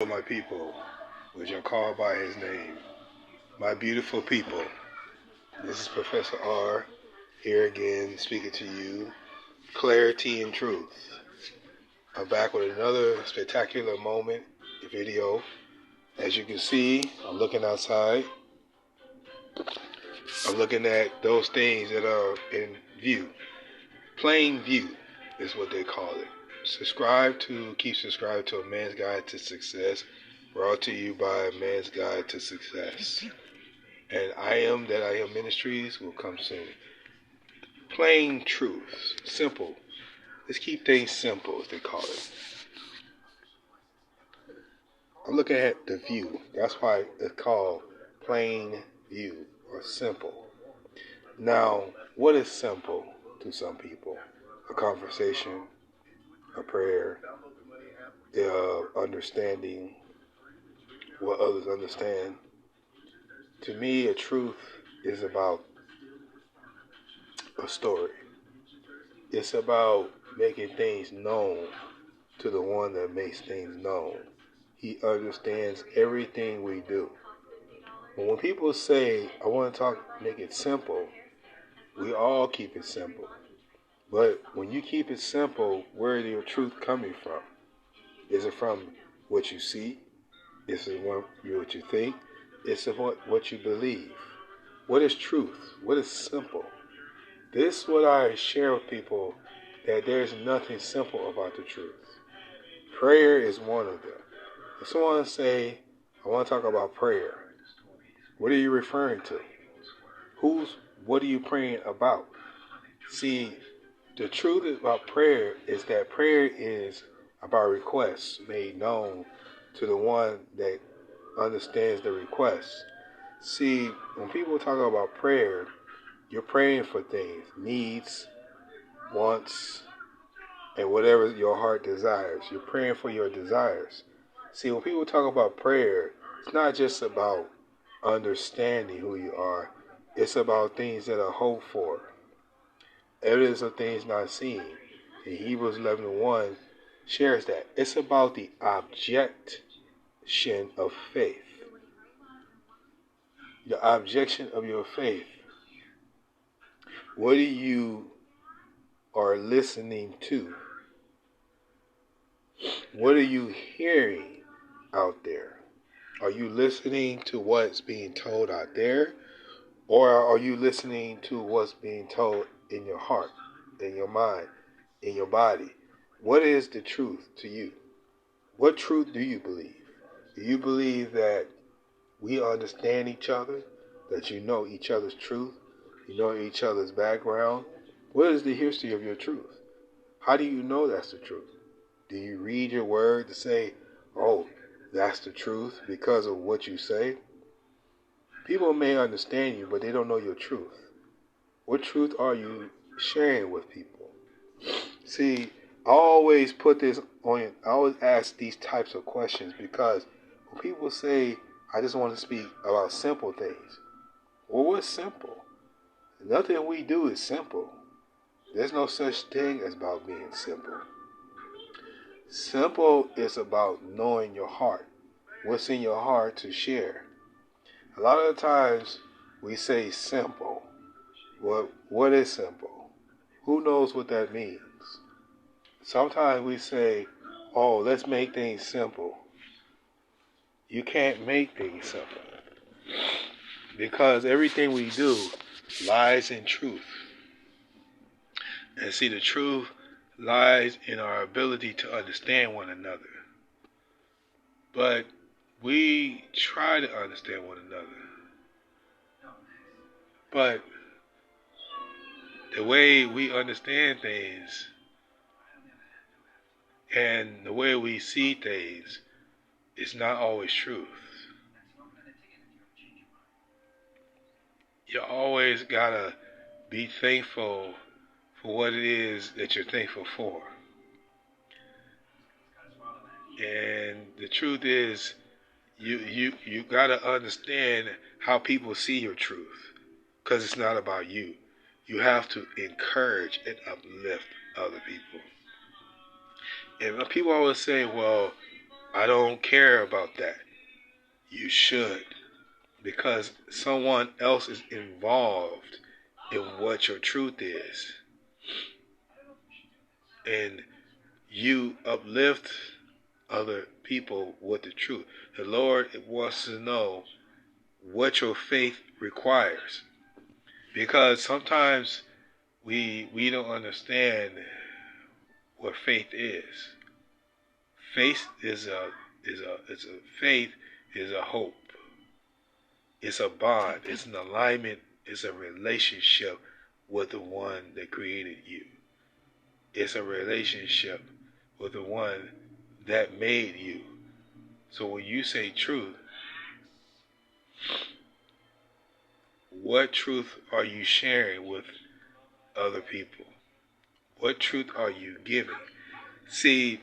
My people, which are called by his name, my beautiful people. This is Professor R here again speaking to you. Clarity and truth. I'm back with another spectacular moment video. As you can see, I'm looking outside. I'm looking at those things that are in view. Plain view is what they call it. Keep subscribed to A Man's Guide to Success, brought to you by A Man's Guide to Success. And I Am That I Am Ministries will come soon. Plain truth. Simple. Let's keep things simple, as they call it. I'm looking at the view. That's why it's called plain view or simple. Now, what is simple to some people? A conversation, a prayer, understanding what others understand. To me, a truth is about a story. It's about making things known to the one that makes things known. He understands everything we do. But when people say, I want to make it simple, we all keep it simple. But when you keep it simple, where is your truth coming from? Is it from what you see? Is it what you think? Is it what you believe? What is truth? What is simple? This is what I share with people, that there's nothing simple about the truth. Prayer is one of them. If someone say, I want to talk about prayer, what are you referring to? What are you praying about? See, the truth about prayer is that prayer is about requests made known to the one that understands the request. See, when people talk about prayer, you're praying for things, needs, wants, and whatever your heart desires. You're praying for your desires. See, when people talk about prayer, it's not just about understanding who you are. It's about things that are hoped for. Evidence of things not seen. In Hebrews 11:1 shares that. It's about the objection of faith. The objection of your faith. What you are listening to? What are you hearing out there? Are you listening to what's being told out there? Or are you listening to what's being told in your heart, in your mind, in your body? What is the truth to you? What truth do you believe? Do you believe that we understand each other? That you know each other's truth? You know each other's background? What is the history of your truth? How do you know that's the truth? Do you read your word to say, oh, that's the truth because of what you say? People may understand you, but they don't know your truth. What truth are you sharing with people? See, I always ask these types of questions because when people say, I just want to speak about simple things. Well, what's simple? Nothing we do is simple. There's no such thing as about being simple. Simple is about knowing your heart. What's in your heart to share. A lot of the times we say simple. What is simple? Who knows what that means? Sometimes we say, oh, let's make things simple. You can't make things simple. Because everything we do lies in truth. And see, the truth lies in our ability to understand one another. But we try to understand one another. But the way we understand things and the way we see things is not always truth. You always gotta be thankful for what it is that you're thankful for. And the truth is, you gotta understand how people see your truth, because it's not about you. You have to encourage and uplift other people. And people always say, well, I don't care about that. You should. Because someone else is involved in what your truth is. And you uplift other people with the truth. The Lord wants to know what your faith requires. Because sometimes we don't understand what faith is. Faith is a faith is a hope. It's a bond. It's an alignment. It's a relationship with the one that created you. It's a relationship with the one that made you. So when you say truth, what truth are you sharing with other people? What truth are you giving? See,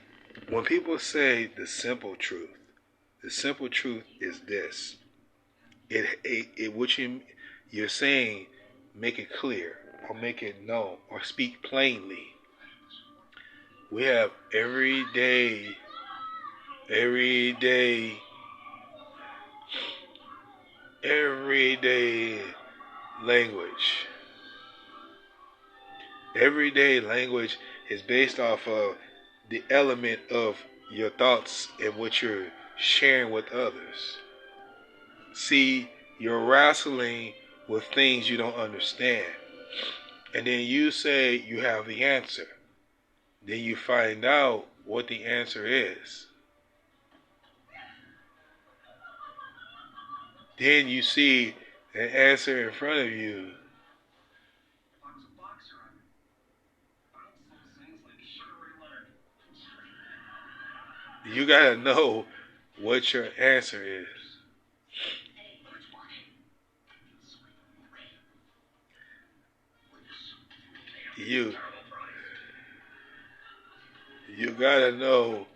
when people say the simple truth is this. What you're saying, make it clear or make it known or speak plainly. We have everyday language. Everyday language is based off of the element of your thoughts and what you're sharing with others. See, you're wrestling with things you don't understand. And then you say you have the answer. Then you find out what the answer is. Then you see an answer in front of you. You gotta know what your answer is. You gotta know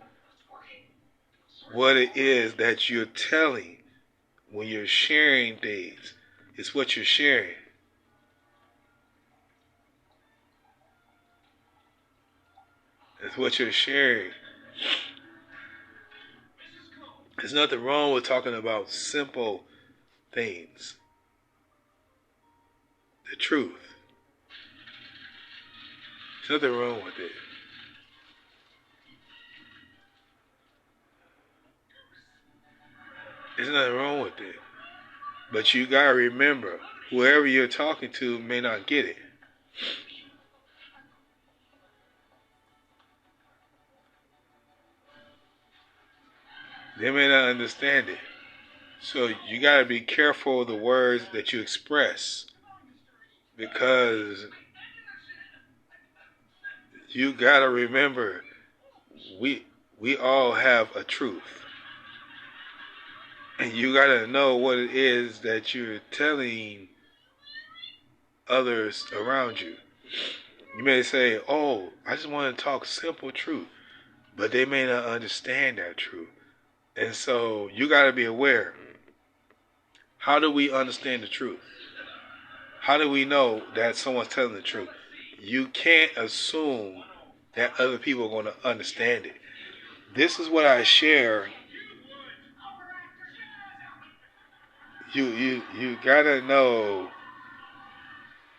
what it is that you're telling when you're sharing things. It's what you're sharing. It's what you're sharing. There's nothing wrong with talking about simple things. The truth. There's nothing wrong with it. There's nothing wrong with it. But you gotta remember, whoever you're talking to may not get it. They may not understand it. So you gotta be careful of the words that you express. Because you gotta remember, we all have a truth. And you gotta know what it is that you're telling others around you. You may say, oh, I just want to talk simple truth. But they may not understand that truth. And so you gotta be aware. How do we understand the truth? How do we know that someone's telling the truth? You can't assume that other people are going to understand it. This is what I share. You gotta know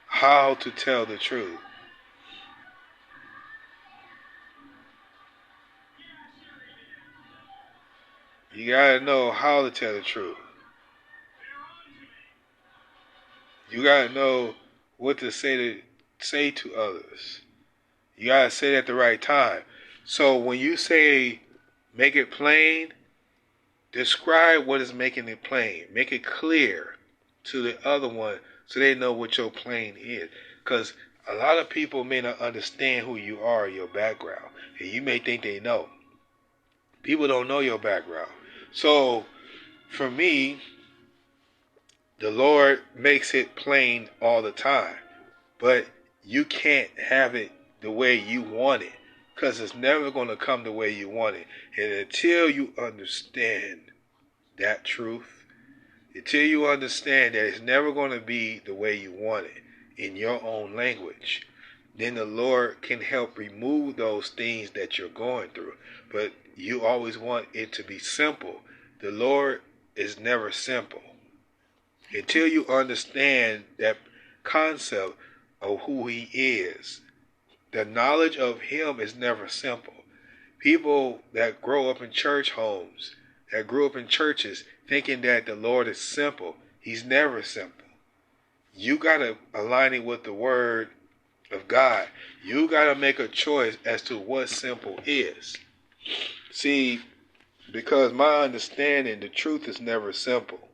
how to tell the truth. You gotta know how to tell the truth. You gotta know what to say to others. You gotta say it at the right time. So when you say make it plain, describe what is making it plain. Make it clear to the other one so they know what your plain is. Because a lot of people may not understand who you are, your background. And you may think they know. People don't know your background. So for me, the Lord makes it plain all the time. But you can't have it the way you want it. Because it's never going to come the way you want it. And until you understand that truth, until you understand that it's never going to be the way you want it in your own language, then the Lord can help remove those things that you're going through. But You always want it to be simple. The Lord is never simple. Until you understand that concept of who He is, the knowledge of Him is never simple. People that grow up in church homes, that grew up in churches, thinking that the Lord is simple. He's never simple. You got to align it with the Word of God. You got to make a choice as to what simple is. See, because my understanding, the truth is never simple.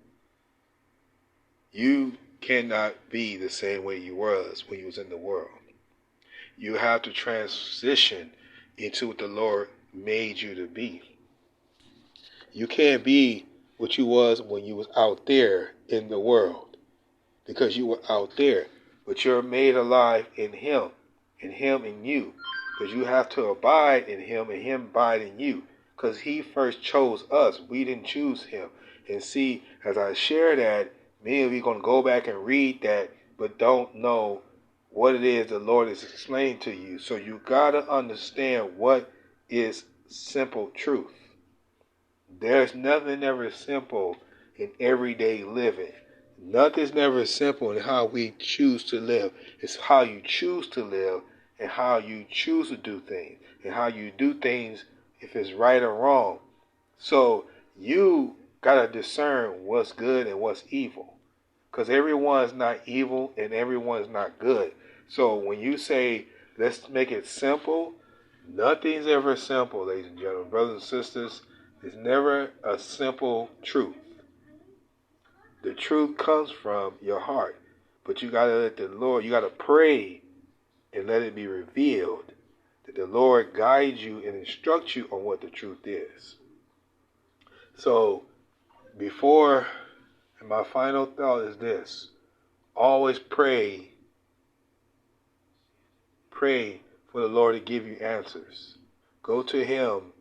You cannot be the same way you was when you was in the world. You have to transition into what the Lord made you to be. You can't be what you was when you was out there in the world, because you were out there. But you're made alive in Him in you. Because you have to abide in Him and Him abide in you. Because He first chose us. We didn't choose Him. And see, as I share that, many of you are going to go back and read that, but don't know what it is the Lord is explaining to you. So you got to understand what is simple truth. There's nothing ever simple in everyday living. Nothing's never simple in how we choose to live. It's how you choose to live and how you choose to do things and how you do things, if it's right or wrong. So you got to discern what's good and what's evil, because everyone's not evil and everyone's not good. So when you say, let's make it simple, nothing's ever simple, ladies and gentlemen, brothers and sisters. It's never a simple truth. The truth comes from your heart. But you got to let the Lord, you got to pray and let it be revealed, that the Lord guide you and instruct you on what the truth is. So, before, and my final thought is this: always pray for the Lord to give you answers. Go to Him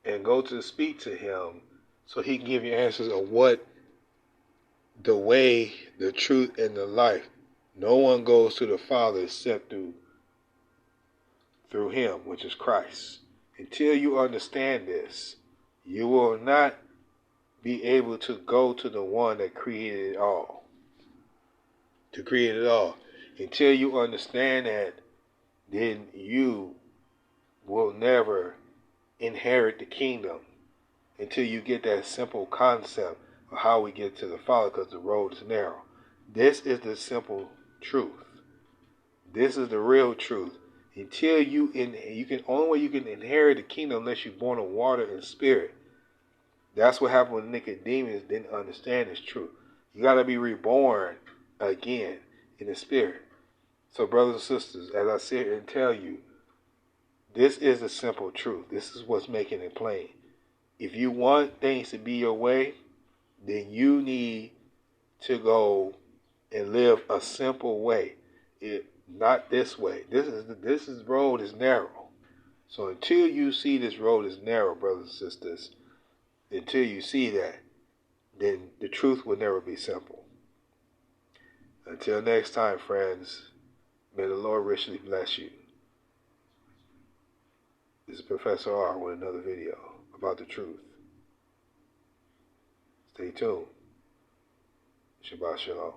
and go to speak to Him so He can give you answers on what the way, the truth, and the life. No one goes to the Father except through Him, which is Christ. Until you understand this, you will not be able to go to the one that created it all. To create it all. Until you understand that, then you will never inherit the kingdom until you get that simple concept of how we get to the Father, because the road is narrow. This is the simple truth. This is the real truth. Until only way you can inherit the kingdom unless you're born of water and spirit. That's what happened when Nicodemus didn't understand this truth. You got to be reborn again in the spirit. So brothers and sisters, as I sit here and tell you, this is the simple truth. This is what's making it plain. If you want things to be your way, then you need to go and live a simple way. Not this way. This road is narrow. So until you see this road is narrow, brothers and sisters, until you see that, then the truth will never be simple. Until next time, friends, may the Lord richly bless you. This is Professor R with another video about the truth. Stay tuned. Shabbat Shalom.